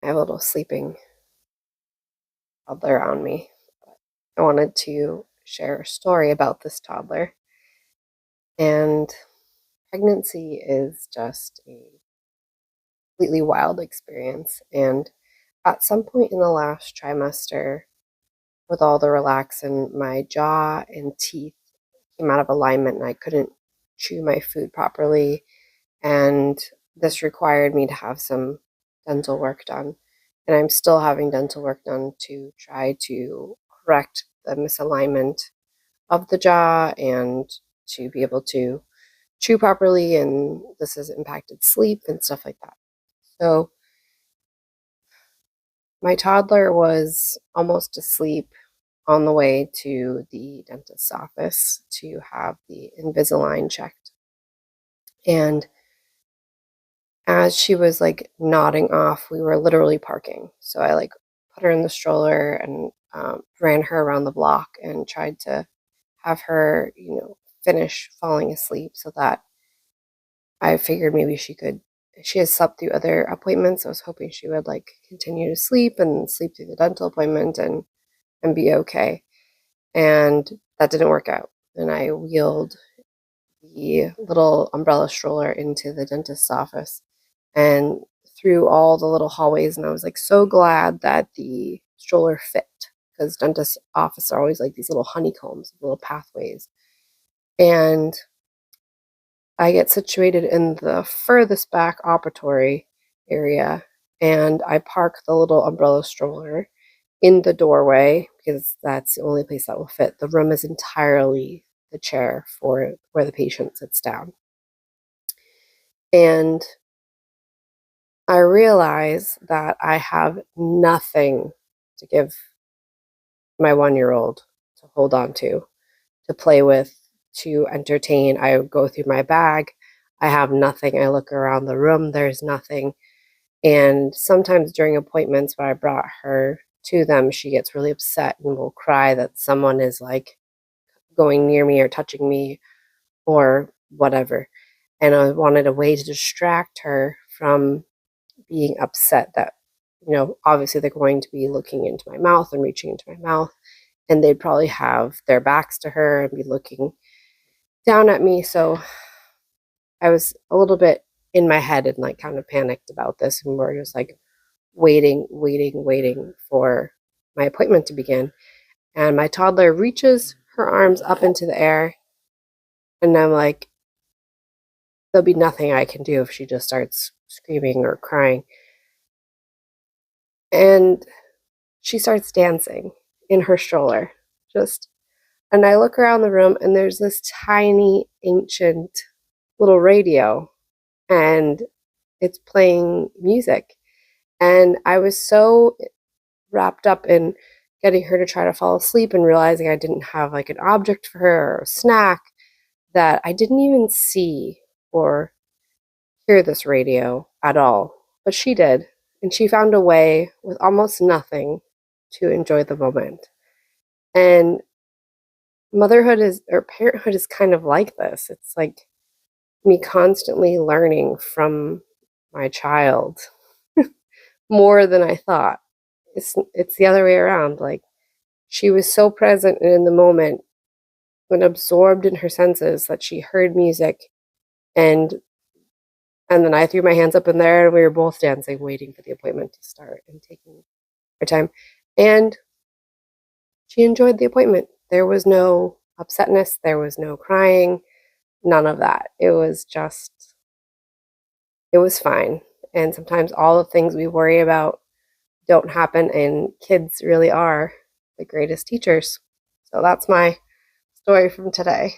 I have a little sleeping toddler on me. I wanted to share a story about this toddler. And pregnancy is just a completely wild experience. And at some point in the last trimester, with all the relaxin, my jaw and teeth came out of alignment and I couldn't chew my food properly. And this required me to have some dental work done. And I'm still having dental work done to try to correct the misalignment of the jaw and to be able to chew properly. And this has impacted sleep and stuff like that. So my toddler was almost asleep on the way to the dentist's office to have the Invisalign checked. And as she was like nodding off, we were literally parking. So I like put her in the stroller and ran her around the block and tried to have her, finish falling asleep so that I figured maybe she has slept through other appointments. I was hoping she would like continue to sleep and sleep through the dental appointment and be okay. And that didn't work out. And I wheeled the little umbrella stroller into the dentist's office and through all the little hallways. And I was like so glad that the stroller fit because dentist offices are always like these little honeycombs, little pathways. And I get situated in the furthest back operatory area and I park the little umbrella stroller in the doorway because that's the only place that will fit. The room is entirely the chair for where the patient sits down. And I realize that I have nothing to give my 1-year-old to hold on to play with, to entertain. I go through my bag. I have nothing. I look around the room. There's nothing. And sometimes during appointments when I brought her to them, she gets really upset and will cry that someone is like going near me or touching me or whatever. And I wanted a way to distract her from being upset that, obviously they're going to be looking into my mouth and reaching into my mouth, and they'd probably have their backs to her and be looking down at me. So I was a little bit in my head and like kind of panicked about this. And we're just like waiting for my appointment to begin. And my toddler reaches her arms up into the air. And I'm like, there'll be nothing I can do if she just starts screaming or crying. And she starts dancing in her stroller. And I look around the room and there's this tiny ancient little radio and it's playing music. And I was so wrapped up in getting her to try to fall asleep and realizing I didn't have like an object for her or a snack that I didn't even see or hear this radio at all. But she did. And she found a way with almost nothing to enjoy the moment. And parenthood is kind of like this. It's like me constantly learning from my child more than I thought. It's the other way around. Like she was so present and in the moment and absorbed in her senses that she heard music and then I threw my hands up in there and we were both dancing, waiting for the appointment to start and taking our time. And she enjoyed the appointment. There was no upsetness, there was no crying, none of that. It was fine. And sometimes all the things we worry about don't happen, and kids really are the greatest teachers. So that's my story from today.